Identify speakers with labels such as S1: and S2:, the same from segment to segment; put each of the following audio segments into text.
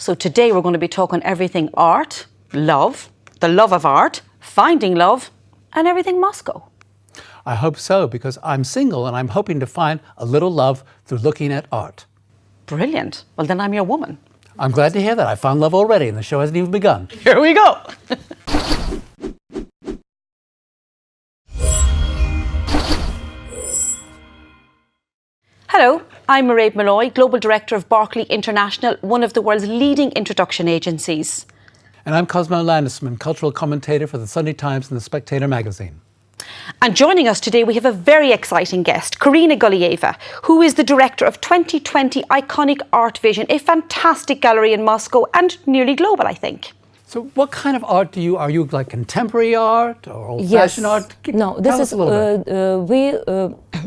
S1: So today we're going to be talking everything art, love, the love of art, finding love, and everything Moscow.
S2: I hope so, because I'm single and I'm hoping to find a little love through looking at art.
S1: Brilliant. Well, then I'm your woman.
S2: I'm glad to hear that. I found love already and the show hasn't even begun.
S1: Here we go. Hello, I'm Mairead Molloy, Global Director of Berkeley International, one of the world's leading introduction agencies.
S2: And I'm Cosmo, Landsman, cultural commentator for the Sunday Times and the Spectator magazine.
S1: And joining us today, we have a very exciting guest, Karina Gulyaeva, who is the director of 2020 Iconic Art Vision, a fantastic gallery in Moscow and nearly global, I think.
S2: So what kind of art are you like contemporary art or old-fashioned art?
S3: No, this is,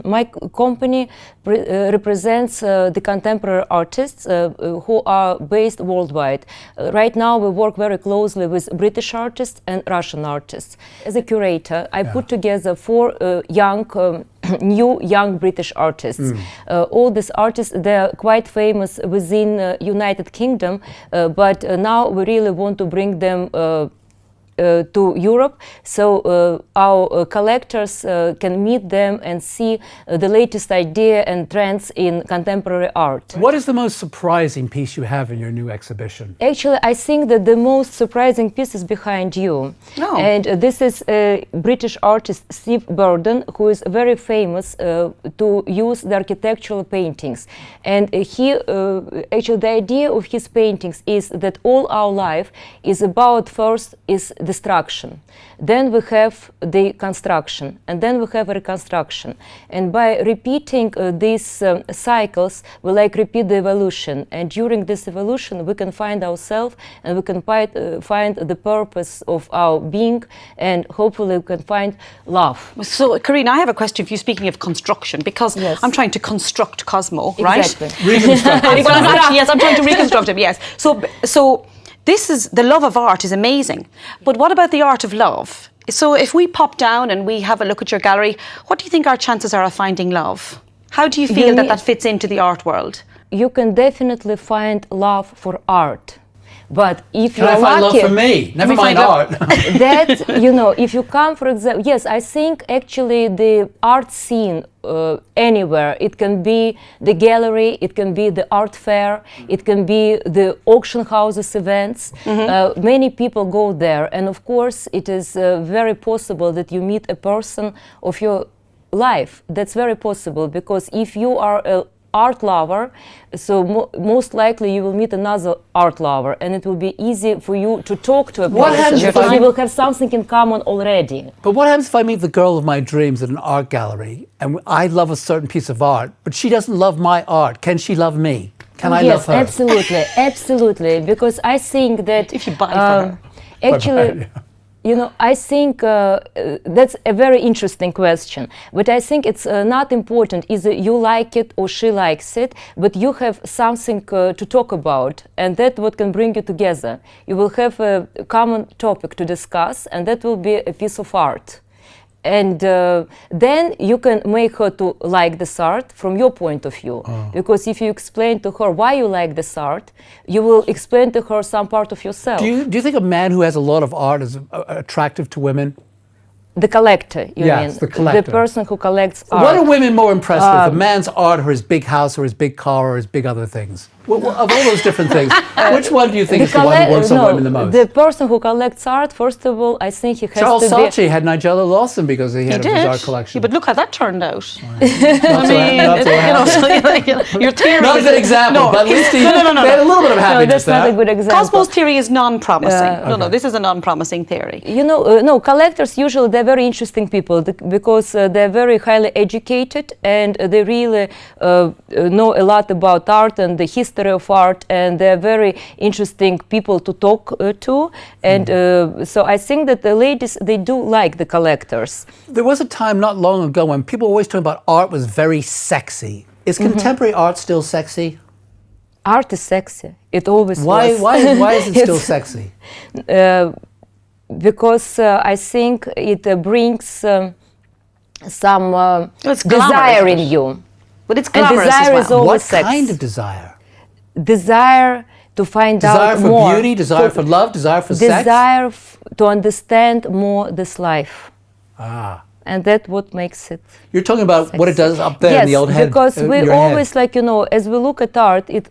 S3: my company represents the contemporary artists who are based worldwide. Right now we work very closely with British artists and Russian artists. As a curator, I put together 4 new young British artists. All these artists, they're quite famous within United Kingdom, but now we really want to bring them to Europe, so our collectors can meet them and see the latest idea and trends in contemporary art.
S2: What is the most surprising piece you have in your new exhibition?
S3: Actually, I think that the most surprising piece is behind you.
S1: Oh.
S3: And this is a British artist, Steve Burden, who is very famous to use the architectural paintings. And he, actually, the idea of his paintings is that all our life is about, first is destruction, then we have the construction, and then we have reconstruction. And by repeating these cycles, we like repeat the evolution. And during this evolution, we can find ourselves, and we can find the purpose of our being, and hopefully we can find love.
S1: So, Karina, I have a question for you, speaking of construction, because I'm trying to construct Cosmo, right?
S3: Exactly.
S2: Reconstruct.
S1: Yes, I'm trying to reconstruct him, yes. So this is, the love of art is amazing, but what about the art of love? So if we pop down and we have a look at your gallery, what do you think our chances are of finding love? How do you feel that fits into the art world?
S3: You can definitely find love for art. But if
S2: Can
S3: you're
S2: I find
S3: lucky,
S2: love for me? Never mind art.
S3: that, you know, if you come, for example, yes, I think actually the art scene anywhere, it can be the gallery, it can be the art fair, it can be the auction houses events. Many people go there, and of course it is very possible that you meet a person of your life. That's very possible, because if you are a art lover, so most likely you will meet another art lover, and it will be easy for you to talk to a person, because you will have something in common already.
S2: But what happens if I meet the girl of my dreams at an art gallery, and I love a certain piece of art, but she doesn't love my art? Can she love me? Can I love her?
S3: Yes, absolutely, absolutely, because I think that
S1: If you buy for her.
S3: Actually, you know, I think that's a very interesting question, but I think it's not important either you like it or she likes it, but you have something to talk about, and that's what can bring you together. You will have a common topic to discuss, and that will be a piece of art. And then you can make her to like this art from your point of view. Because if you explain to her why you like this art, you will explain to her some part of yourself.
S2: Do you think a man who has a lot of art is attractive to women?
S3: The collector, you mean?
S2: The collector.
S3: The person who collects art.
S2: What are women more impressed with, a man's art or his big house or his big car or his big other things? Of all those different things, which one do you think is the one who works on women the most?
S3: The person who collects art, first of all, I think he has
S2: Charles
S3: to be...
S2: Saatchi had Nigella Lawson because he had his art collection.
S1: Yeah, but look how that turned out.
S2: Your theory not a good example, but at least they had a little bit of happiness.
S3: No, that's not a good example.
S1: Cosmo's theory is non-promising. No, this is a non-promising theory.
S3: You know, no, collectors usually, they're very interesting people because they're very highly educated, and they really know a lot about art and the history of art, and they're very interesting people to talk to. And so I think that the ladies, they do like the collectors.
S2: There was a time not long ago when people were always talking about art was very sexy. Is contemporary art still sexy?
S3: Art is sexy. It always was.
S2: Why is it still sexy?
S3: Because I think it brings some desire in you.
S1: But it's glamorous
S3: desire
S1: as well.
S3: is always
S2: What
S3: sex.
S2: kind of desire?
S3: Desire to find
S2: Desire
S3: out
S2: for
S3: more.
S2: beauty, desire for love, desire for sex?
S3: Desire to understand more this life.
S2: Ah.
S3: And that's what makes it.
S2: You're talking about what it does up there in the old head.
S3: Because we
S2: your
S3: always,
S2: head.
S3: like, you know, as we look at art, it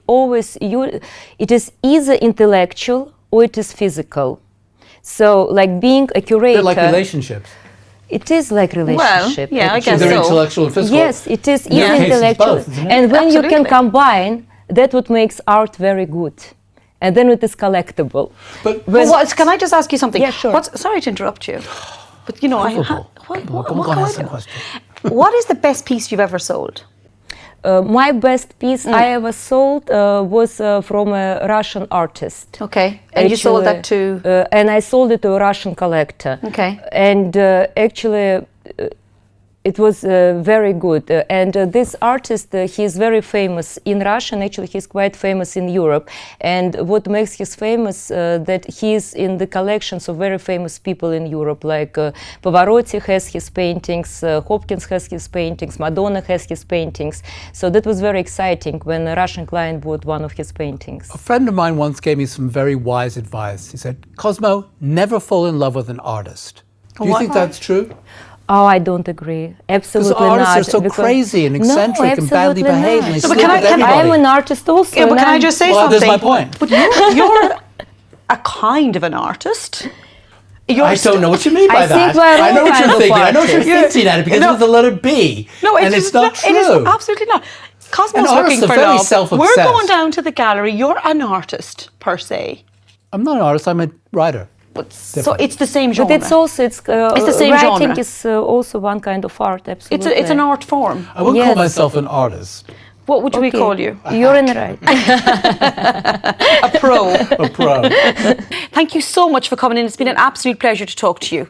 S3: is either intellectual or it is physical. So, like being a curator.
S2: They're like relationships.
S3: It is like relationship.
S1: Well, yeah, I guess
S2: They're
S1: so.
S2: intellectual and physical.
S3: Yes, it is
S2: In your
S3: either
S2: case, it's
S3: intellectual.
S2: both, isn't it?
S3: And when you can
S1: Absolutely.
S3: combine, that what makes art very good. And then it is collectible.
S2: But
S1: Can I just ask you something?
S3: Yeah, sure.
S1: Sorry to interrupt you, but you know,
S2: Lovable.
S1: what
S2: Go
S1: can
S2: on,
S1: I
S2: ask some
S1: do?
S2: questions.
S1: What is the best piece you've ever sold?
S3: My best piece I ever sold was from a Russian artist.
S1: Okay, and you sold that to?
S3: And I sold it to a Russian collector.
S1: Okay.
S3: And actually, it was very good. And this artist, he is very famous in Russia, and actually he's quite famous in Europe. And what makes him famous, that he is in the collections of very famous people in Europe, like Pavarotti has his paintings, Hopkins has his paintings, Madonna has his paintings. So that was very exciting when a Russian client bought one of his paintings.
S2: A friend of mine once gave me some very wise advice. He said, Cosmo, never fall in love with an artist. Do you think that's true?
S3: Oh, I don't agree. Absolutely not.
S2: Because artists are so crazy and eccentric and badly behaved. And they
S1: but
S2: sleep
S1: can I-
S2: with
S1: can I-
S2: everybody.
S3: I'm an artist also.
S1: Yeah, but
S3: and
S1: can I
S3: I'm-
S1: just say
S2: Well,
S1: something?
S2: there's my point.
S1: But you're a kind of an artist.
S2: I don't know what you mean by
S3: I think
S2: that.
S3: we're
S2: I know
S3: all
S2: what
S3: kind
S2: you're
S3: of
S2: thinking. I know what you're
S3: artists.
S2: hinting at it because
S1: No.
S2: of the letter B.
S1: No,
S2: and it's not true.
S1: It is absolutely not. Cosmo's
S2: And artists
S1: looking
S2: are
S1: for
S2: very
S1: love.
S2: self-obsessed.
S1: We're going down to the gallery. You're an artist per se.
S2: I'm not an artist, I'm a writer.
S1: But so it's the same genre.
S3: But it's also it's
S1: the same
S3: writing
S1: genre.
S3: is also one kind of art. Absolutely.
S1: It's an art form.
S2: I wouldn't call
S3: Yes.
S2: myself an artist.
S1: What would we call you?
S3: You're in the right.
S1: A pro.
S2: A pro.
S1: Thank you so much for coming in. It's been an absolute pleasure to talk to you.